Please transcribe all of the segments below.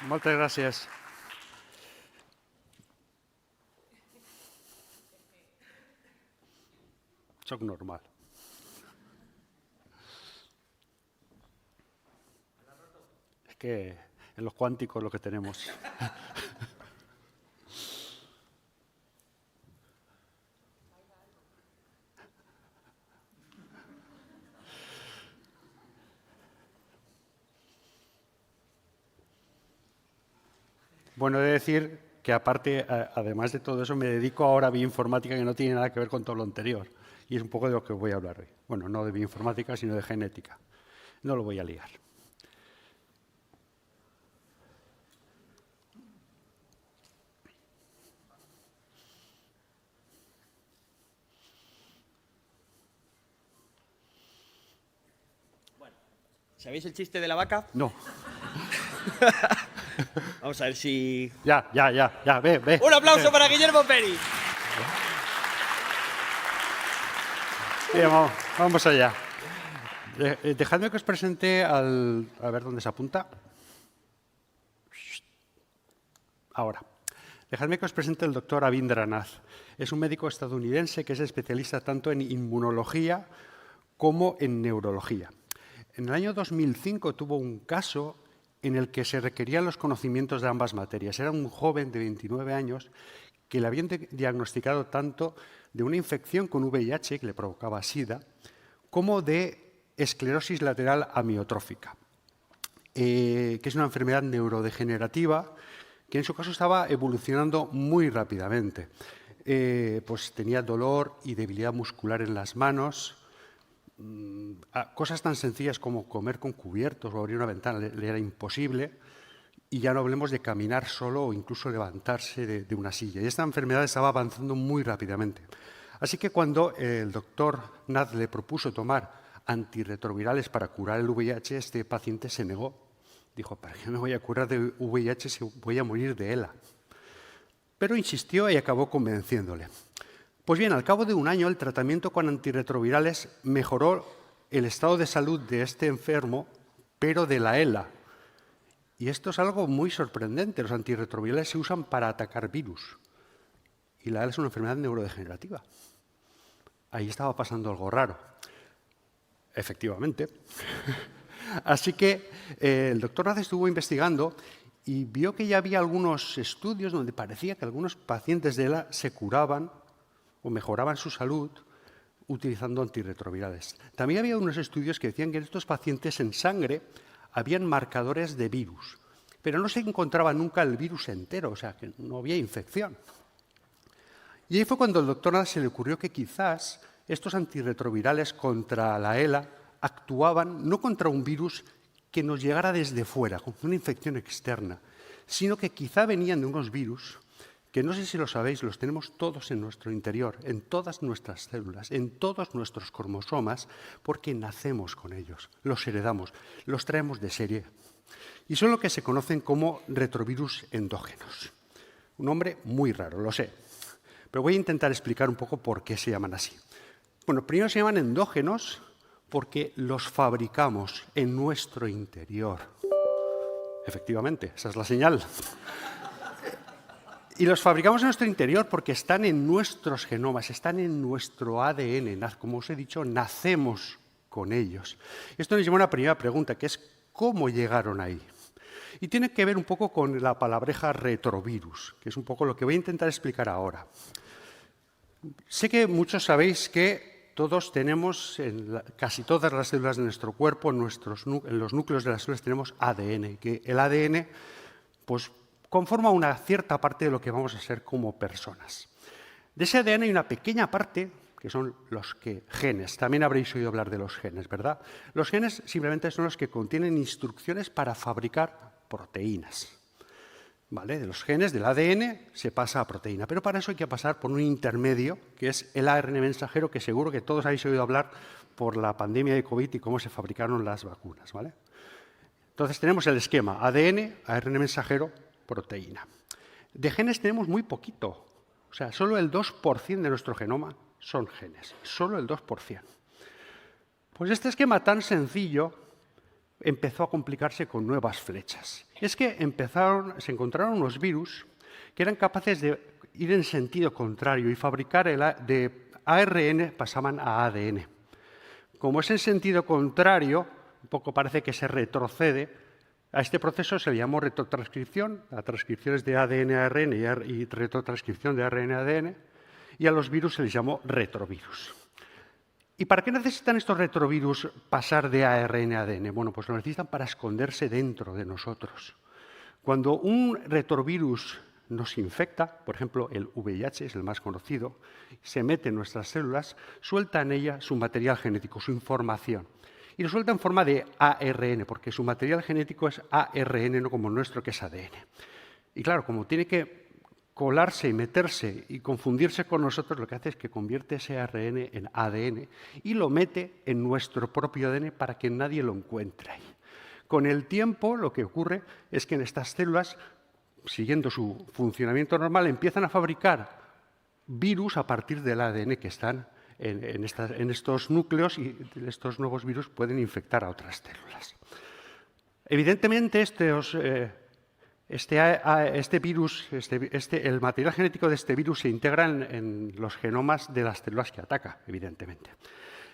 Moltes gràcies. Soc normal. Es que en los cuánticos lo que tenemos. Bueno, he de decir que aparte, además de todo eso, me dedico ahora a bioinformática que no tiene nada que ver con todo lo anterior. Y es un poco de lo que voy a hablar hoy. Bueno, no de bioinformática, sino de genética. No lo voy a liar. ¿Sabéis el chiste de la vaca? No. Vamos a ver si... Ya, ve. ¡Un aplauso para Guillermo Peri! Bien, vamos allá. Dejadme que os presente al... A ver dónde se apunta. Ahora. Dejadme que os presente al doctor Avindranath. Es un médico estadounidense que es especialista tanto en inmunología como en neurología. En el año 2005 tuvo un caso en el que se requerían los conocimientos de ambas materias. Era un joven de 29 años que le habían diagnosticado tanto de una infección con VIH que le provocaba SIDA, como de esclerosis lateral amiotrófica, que es una enfermedad neurodegenerativa que en su caso estaba evolucionando muy rápidamente. Pues tenía dolor y debilidad muscular en las manos. Cosas tan sencillas como comer con cubiertos o abrir una ventana le era imposible, y ya no hablemos de caminar solo o incluso levantarse de una silla. Y esta enfermedad estaba avanzando muy rápidamente. Así que cuando el doctor Nath le propuso tomar antirretrovirales para curar el VIH, este paciente se negó. Dijo, ¿para qué me voy a curar de VIH si voy a morir de ELA? Pero insistió y acabó convenciéndole. Pues bien, al cabo de un año, el tratamiento con antirretrovirales mejoró el estado de salud de este enfermo, pero de la ELA. Y esto es algo muy sorprendente. Los antirretrovirales se usan para atacar virus. Y la ELA es una enfermedad neurodegenerativa. Ahí estaba pasando algo raro. Efectivamente. Así que el doctor Nath estuvo investigando y vio que ya había algunos estudios donde parecía que algunos pacientes de ELA se curaban o mejoraban su salud utilizando antirretrovirales. También había unos estudios que decían que en estos pacientes en sangre habían marcadores de virus, pero no se encontraba nunca el virus entero, o sea, que no había infección. Y ahí fue cuando al doctor Nath se le ocurrió que quizás estos antirretrovirales contra la ELA actuaban no contra un virus que nos llegara desde fuera, como una infección externa, sino que quizá venían de unos virus que no sé si lo sabéis, los tenemos todos en nuestro interior, en todas nuestras células, en todos nuestros cromosomas, porque nacemos con ellos, los heredamos, los traemos de serie. Y son lo que se conocen como retrovirus endógenos. Un nombre muy raro, lo sé, pero voy a intentar explicar un poco por qué se llaman así. Bueno, primero se llaman endógenos porque los fabricamos en nuestro interior. Efectivamente, esa es la señal. Y los fabricamos en nuestro interior porque están en nuestros genomas, están en nuestro ADN. Como os he dicho, nacemos con ellos. Esto nos lleva a una primera pregunta, que es ¿cómo llegaron ahí? Y tiene que ver un poco con la palabreja retrovirus, que es un poco lo que voy a intentar explicar ahora. Sé que muchos sabéis que todos tenemos, en casi todas las células de nuestro cuerpo, en los núcleos de las células tenemos ADN, que el ADN, pues, conforma una cierta parte de lo que vamos a ser como personas. De ese ADN hay una pequeña parte, que son los genes. También habréis oído hablar de los genes, ¿verdad? Los genes simplemente son los que contienen instrucciones para fabricar proteínas. ¿Vale? De los genes, del ADN, se pasa a proteína. Pero para eso hay que pasar por un intermedio, que es el ARN mensajero, que seguro que todos habéis oído hablar por la pandemia de COVID y cómo se fabricaron las vacunas, ¿vale? Entonces tenemos el esquema ADN, ARN mensajero, proteína. De genes tenemos muy poquito, o sea, solo el 2% de nuestro genoma son genes, solo el 2%. Pues este esquema tan sencillo empezó a complicarse con nuevas flechas. Y es que se encontraron unos virus que eran capaces de ir en sentido contrario y fabricar de ARN pasaban a ADN. Como es en sentido contrario, un poco parece que se retrocede, a este proceso se le llamó retrotranscripción, a transcripciones de ADN a ARN y retrotranscripción de ARN a ADN, y a los virus se les llamó retrovirus. ¿Y para qué necesitan estos retrovirus pasar de ARN a ADN? Bueno, pues lo necesitan para esconderse dentro de nosotros. Cuando un retrovirus nos infecta, por ejemplo, el VIH es el más conocido, se mete en nuestras células, suelta en ella su material genético, su información. Y lo suelta en forma de ARN, porque su material genético es ARN, no como el nuestro, que es ADN. Y claro, como tiene que colarse y meterse y confundirse con nosotros, lo que hace es que convierte ese ARN en ADN y lo mete en nuestro propio ADN para que nadie lo encuentre ahí. Con el tiempo, lo que ocurre es que en estas células, siguiendo su funcionamiento normal, empiezan a fabricar virus a partir del ADN que están en estos núcleos, y estos nuevos virus pueden infectar a otras células. Evidentemente, el material genético de este virus se integra en los genomas de las células que ataca, evidentemente.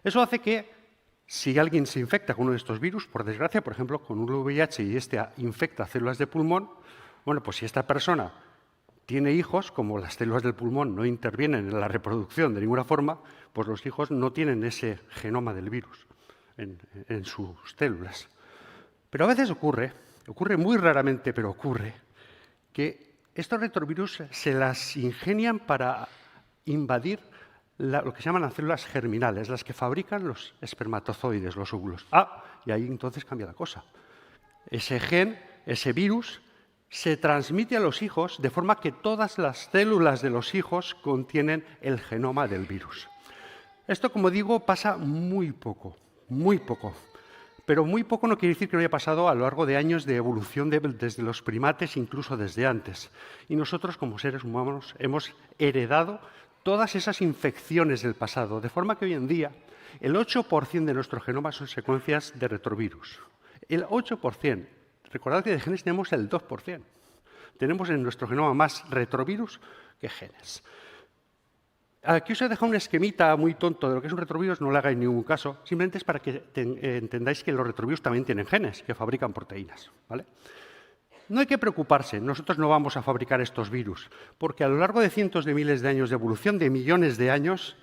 Eso hace que, si alguien se infecta con uno de estos virus, por desgracia, por ejemplo, con un VIH y infecta células de pulmón, bueno, pues si esta persona tiene hijos, como las células del pulmón no intervienen en la reproducción de ninguna forma, pues los hijos no tienen ese genoma del virus en sus células. Pero a veces ocurre muy raramente, pero ocurre, que estos retrovirus se las ingenian para invadir lo que se llaman las células germinales, las que fabrican los espermatozoides, los óvulos. Y ahí entonces cambia la cosa. Ese gen, ese virus, se transmite a los hijos de forma que todas las células de los hijos contienen el genoma del virus. Esto, como digo, pasa muy poco, muy poco. Pero muy poco no quiere decir que no haya pasado a lo largo de años de evolución desde los primates, incluso desde antes. Y nosotros, como seres humanos, hemos heredado todas esas infecciones del pasado, de forma que hoy en día el 8% de nuestro genoma son secuencias de retrovirus. El 8%. Recordad que de genes tenemos el 2%. Tenemos en nuestro genoma más retrovirus que genes. Aquí os he dejado un esquemita muy tonto de lo que es un retrovirus, no le hagáis ningún caso, simplemente es para que entendáis que los retrovirus también tienen genes que fabrican proteínas, ¿vale? No hay que preocuparse, nosotros no vamos a fabricar estos virus, porque a lo largo de cientos de miles de años de evolución, de millones de años,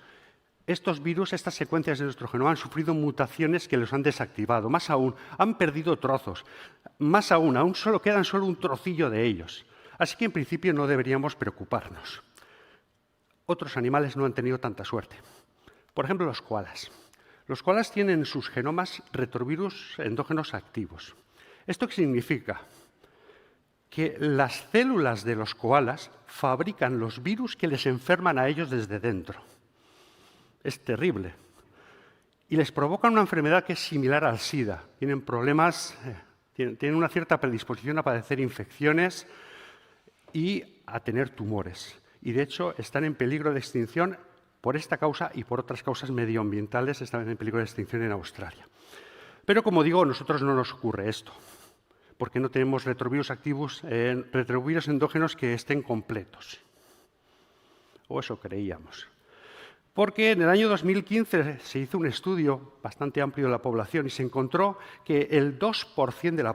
estos virus, estas secuencias de nuestro genoma han sufrido mutaciones que los han desactivado. Más aún, han perdido trozos. Más aún quedan solo un trocillo de ellos. Así que, en principio, no deberíamos preocuparnos. Otros animales no han tenido tanta suerte. Por ejemplo, los koalas. Los koalas tienen en sus genomas retrovirus endógenos activos. ¿Esto qué significa? Que las células de los koalas fabrican los virus que les enferman a ellos desde dentro. Es terrible. Y les provocan una enfermedad que es similar al SIDA. Tienen problemas, tienen una cierta predisposición a padecer infecciones y a tener tumores. Y, de hecho, están en peligro de extinción por esta causa y por otras causas medioambientales. Están en peligro de extinción en Australia. Pero, como digo, a nosotros no nos ocurre esto, porque no tenemos retrovirus activos, retrovirus endógenos que estén completos. O eso creíamos. Porque en el año 2015 se hizo un estudio bastante amplio de la población y se encontró que el 2% de la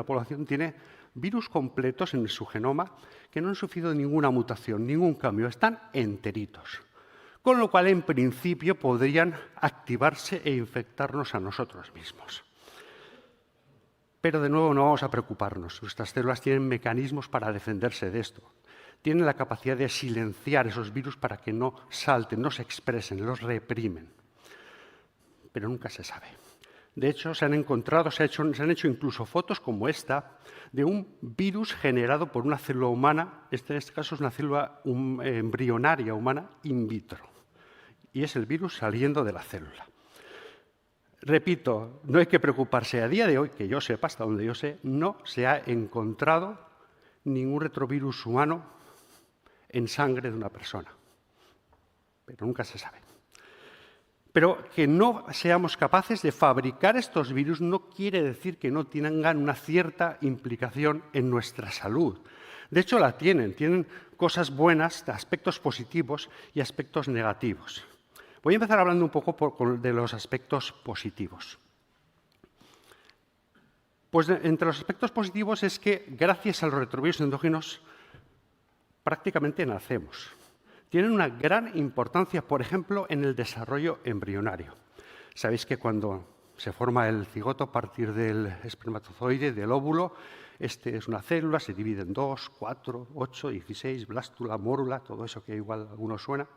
población tiene virus completos en su genoma que no han sufrido ninguna mutación, ningún cambio, están enteritos. Con lo cual, en principio, podrían activarse e infectarnos a nosotros mismos. Pero, de nuevo, no vamos a preocuparnos. Nuestras células tienen mecanismos para defenderse de esto. Tienen la capacidad de silenciar esos virus para que no salten, no se expresen, los reprimen. Pero nunca se sabe. De hecho, se han hecho incluso fotos como esta de un virus generado por una célula humana, en este caso es una célula embrionaria humana in vitro. Y es el virus saliendo de la célula. Repito, no hay que preocuparse. A día de hoy, que yo sepa, hasta donde yo sé, no se ha encontrado ningún retrovirus humano en sangre de una persona. Pero nunca se sabe. Pero que no seamos capaces de fabricar estos virus no quiere decir que no tengan una cierta implicación en nuestra salud. De hecho, la tienen cosas buenas, aspectos positivos y aspectos negativos. Voy a empezar hablando un poco de los aspectos positivos. Pues entre los aspectos positivos es que gracias a los retrovirus endógenos prácticamente nacemos. Tienen una gran importancia, por ejemplo, en el desarrollo embrionario. Sabéis que cuando se forma el cigoto a partir del espermatozoide, del óvulo, este es una célula, se divide en 2, 4, 8, 16, blástula, mórula, todo eso que igual a algunos suena,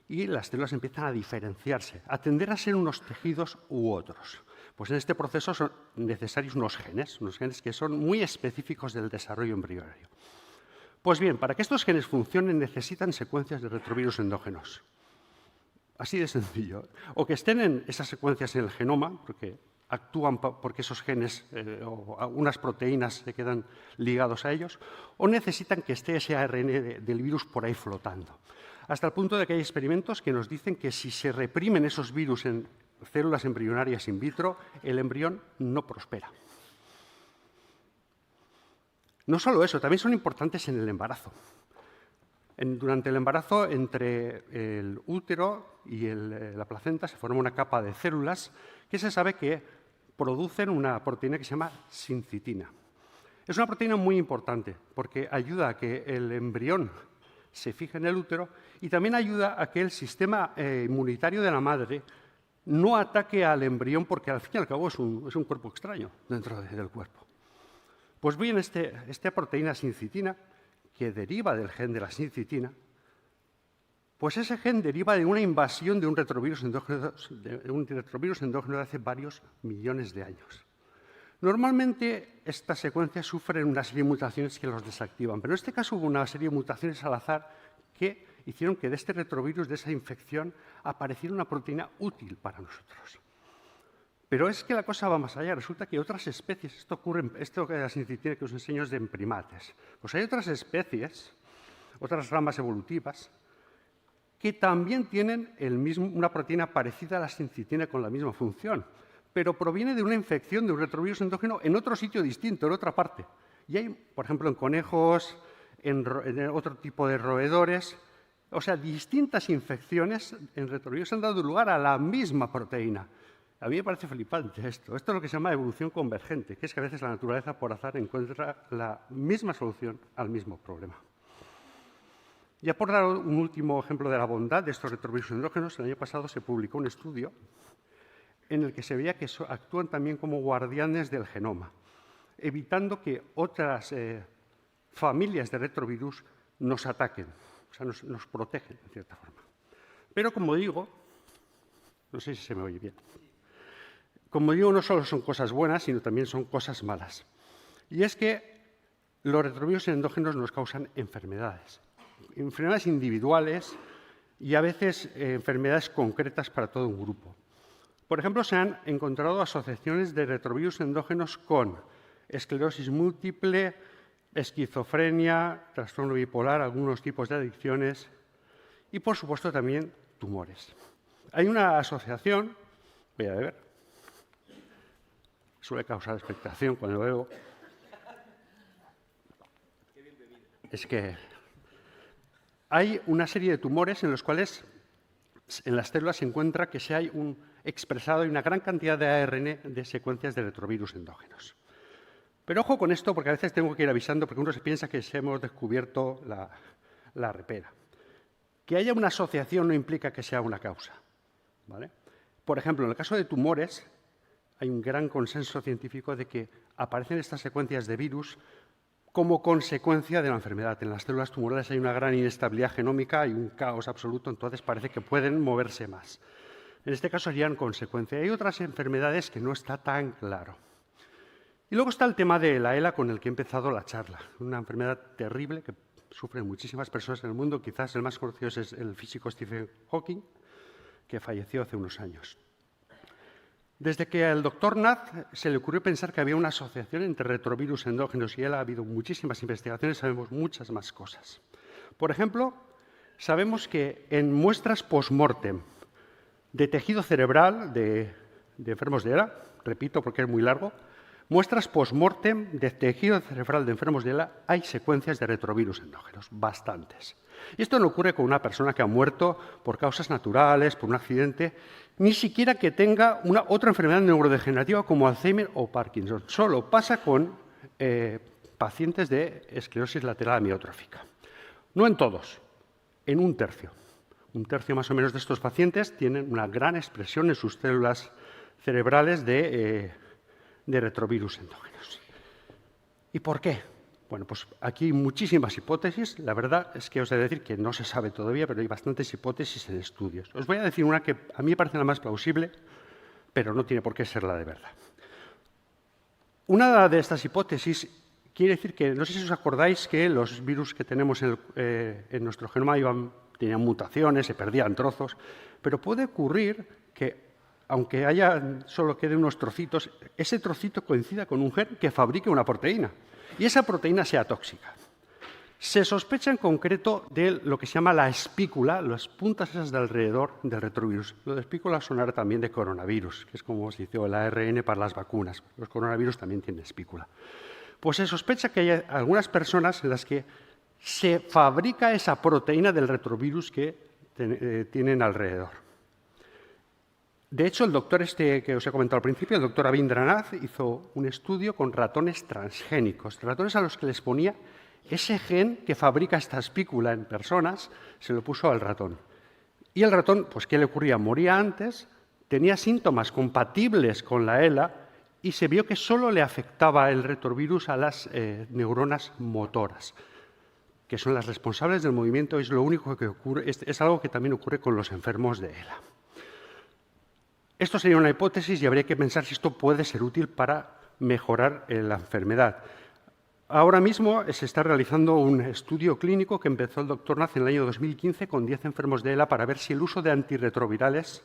y las células empiezan a diferenciarse, a tender a ser unos tejidos u otros. Pues en este proceso son necesarios unos genes que son muy específicos del desarrollo embrionario. Pues bien, para que estos genes funcionen necesitan secuencias de retrovirus endógenos. Así de sencillo. O que estén en esas secuencias en el genoma, porque actúan porque esos genes o unas proteínas se quedan ligados a ellos, o necesitan que esté ese ARN del virus por ahí flotando. Hasta el punto de que hay experimentos que nos dicen que si se reprimen esos virus en células embrionarias in vitro, el embrión no prospera. No solo eso, también son importantes en el embarazo. Durante el embarazo, entre el útero y la placenta se forma una capa de células que se sabe que producen una proteína que se llama sincitina. Es una proteína muy importante porque ayuda a que el embrión se fije en el útero y también ayuda a que el sistema inmunitario de la madre no ataque al embrión porque al fin y al cabo es un cuerpo extraño dentro del cuerpo. Pues bien, esta proteína sincitina, que deriva del gen de la sincitina, pues ese gen deriva de una invasión de un retrovirus endógeno de hace varios millones de años. Normalmente estas secuencias sufren una serie de mutaciones que los desactivan, pero en este caso hubo una serie de mutaciones al azar que hicieron que de este retrovirus, de esa infección, apareciera una proteína útil para nosotros. Pero es que la cosa va más allá. Resulta que otras especies, esto que la sincitina que os enseño es de primates, pues hay otras especies, otras ramas evolutivas, que también tienen una proteína parecida a la sincitina con la misma función, pero proviene de una infección de un retrovirus endógeno en otro sitio distinto, en otra parte. Y hay, por ejemplo, en conejos, en otro tipo de roedores, o sea, distintas infecciones en retrovirus han dado lugar a la misma proteína. A mí me parece flipante esto. Esto es lo que se llama evolución convergente, que es que a veces la naturaleza por azar encuentra la misma solución al mismo problema. Ya por dar un último ejemplo de la bondad de estos retrovirus endógenos, el año pasado se publicó un estudio en el que se veía que actúan también como guardianes del genoma, evitando que otras familias de retrovirus nos ataquen, o sea, nos protegen de cierta forma. Pero como digo, no sé si se me oye bien, como digo, no solo son cosas buenas, sino también son cosas malas. Y es que los retrovirus endógenos nos causan enfermedades individuales y a veces enfermedades concretas para todo un grupo. Por ejemplo, se han encontrado asociaciones de retrovirus endógenos con esclerosis múltiple, esquizofrenia, trastorno bipolar, algunos tipos de adicciones y, por supuesto, también tumores. Hay una asociación, voy a ver, suele causar expectación cuando lo veo. Es que hay una serie de tumores en los cuales en las células se encuentra que hay expresado una gran cantidad de ARN de secuencias de retrovirus endógenos. Pero ojo con esto, porque a veces tengo que ir avisando, porque uno se piensa que hemos descubierto la repera. Que haya una asociación no implica que sea una causa, ¿vale? Por ejemplo, en el caso de tumores, hay un gran consenso científico de que aparecen estas secuencias de virus como consecuencia de la enfermedad. En las células tumorales hay una gran inestabilidad genómica, hay un caos absoluto, entonces parece que pueden moverse más. En este caso serían consecuencia. Hay otras enfermedades que no está tan claro. Y luego está el tema de la ELA con el que he empezado la charla. Una enfermedad terrible que sufren muchísimas personas en el mundo. Quizás el más conocido es el físico Stephen Hawking, que falleció hace unos años. Desde que al doctor Nath se le ocurrió pensar que había una asociación entre retrovirus endógenos y ELA, ha habido muchísimas investigaciones, sabemos muchas más cosas. Por ejemplo, sabemos que en muestras post-mortem de tejido cerebral de enfermos de ELA, repito porque es muy largo, muestras post-mortem de tejido cerebral de enfermos de ELA, hay secuencias de retrovirus endógenos, bastantes. Y esto no ocurre con una persona que ha muerto por causas naturales, por un accidente, ni siquiera que tenga otra enfermedad neurodegenerativa como Alzheimer o Parkinson. Solo pasa con pacientes de esclerosis lateral amiotrófica. No en todos, en un tercio. Un tercio más o menos de estos pacientes tienen una gran expresión en sus células cerebrales de retrovirus endógenos. ¿Y por qué? Bueno, pues aquí hay muchísimas hipótesis. La verdad es que os he de decir que no se sabe todavía, pero hay bastantes hipótesis en estudios. Os voy a decir una que a mí me parece la más plausible, pero no tiene por qué ser la de verdad. Una de estas hipótesis quiere decir que, no sé si os acordáis que los virus que tenemos en nuestro genoma tenían mutaciones, se perdían trozos, pero puede ocurrir que, aunque solo quede unos trocitos, ese trocito coincida con un gen que fabrique una proteína y esa proteína sea tóxica. Se sospecha en concreto de lo que se llama la espícula, las puntas esas de alrededor del retrovirus. Lo de espícula sonará también de coronavirus, que es como se dice el ARN para las vacunas. Los coronavirus también tienen espícula. Pues se sospecha que hay algunas personas en las que se fabrica esa proteína del retrovirus que tienen alrededor. De hecho, el doctor que os he comentado al principio, el doctor Avindranath, hizo un estudio con ratones transgénicos, ratones a los que les ponía ese gen que fabrica esta espícula en personas, se lo puso al ratón. Y el ratón, pues, ¿qué le ocurría? Moría antes, tenía síntomas compatibles con la ELA y se vio que solo le afectaba el retrovirus a las neuronas motoras, que son las responsables del movimiento. Es lo único que ocurre, es algo que también ocurre con los enfermos de ELA. Esto sería una hipótesis y habría que pensar si esto puede ser útil para mejorar la enfermedad. Ahora mismo se está realizando un estudio clínico que empezó el doctor Nath en el año 2015 con 10 enfermos de ELA para ver si el uso de antirretrovirales,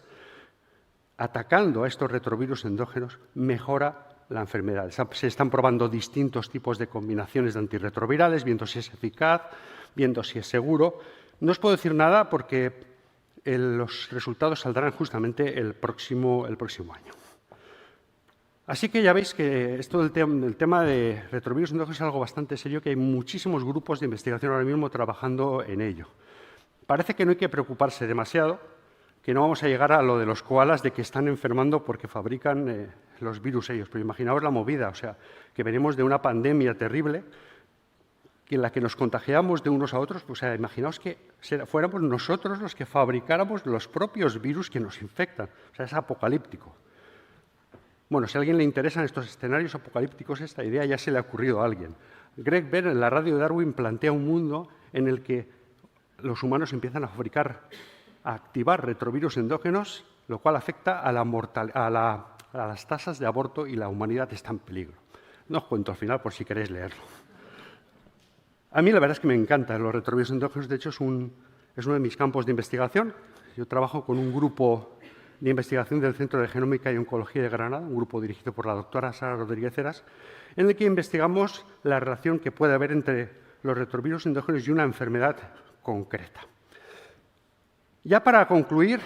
atacando a estos retrovirus endógenos, mejora la enfermedad. Se están probando distintos tipos de combinaciones de antirretrovirales, viendo si es eficaz, viendo si es seguro. No os puedo decir nada porque los resultados saldrán justamente el próximo año. Así que ya veis que esto del tema de retrovirus endógenos es algo bastante serio, que hay muchísimos grupos de investigación ahora mismo trabajando en ello. Parece que no hay que preocuparse demasiado, que no vamos a llegar a lo de los koalas de que están enfermando porque fabrican los virus ellos. Pero imaginaos la movida, o sea, que venimos de una pandemia terrible en la que nos contagiamos de unos a otros. O sea, imaginaos que fuéramos nosotros los que fabricáramos los propios virus que nos infectan. O sea, es apocalíptico. Bueno, si a alguien le interesan estos escenarios apocalípticos, esta idea ya se le ha ocurrido a alguien. Greg Bear, en la radio de Darwin, plantea un mundo en el que los humanos empiezan a activar retrovirus endógenos, lo cual afecta a las tasas de aborto y la humanidad está en peligro. No os cuento al final por si queréis leerlo. A mí la verdad es que me encantan los retrovirus endógenos, de hecho es uno de mis campos de investigación. Yo trabajo con un grupo de investigación del Centro de Genómica y Oncología de Granada, un grupo dirigido por la doctora Sara Rodríguez Heras, en el que investigamos la relación que puede haber entre los retrovirus endógenos y una enfermedad concreta. Ya para concluir,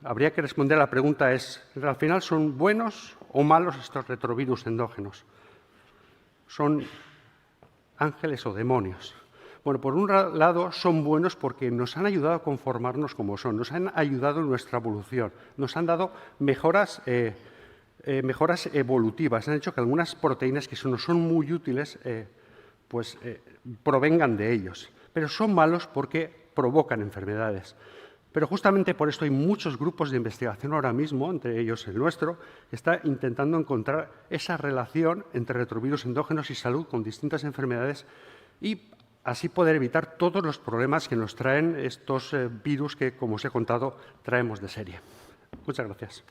habría que responder a la pregunta ¿al final son buenos o malos estos retrovirus endógenos? ¿Son ángeles o demonios? Bueno, por un lado son buenos porque nos han ayudado a conformarnos como son, nos han ayudado en nuestra evolución, nos han dado mejoras evolutivas, han hecho que algunas proteínas que nos son muy útiles provengan de ellos. Pero son malos porque provocan enfermedades. Pero justamente por esto hay muchos grupos de investigación ahora mismo, entre ellos el nuestro, que está intentando encontrar esa relación entre retrovirus endógenos y salud con distintas enfermedades y así poder evitar todos los problemas que nos traen estos virus que, como os he contado, traemos de serie. Muchas gracias.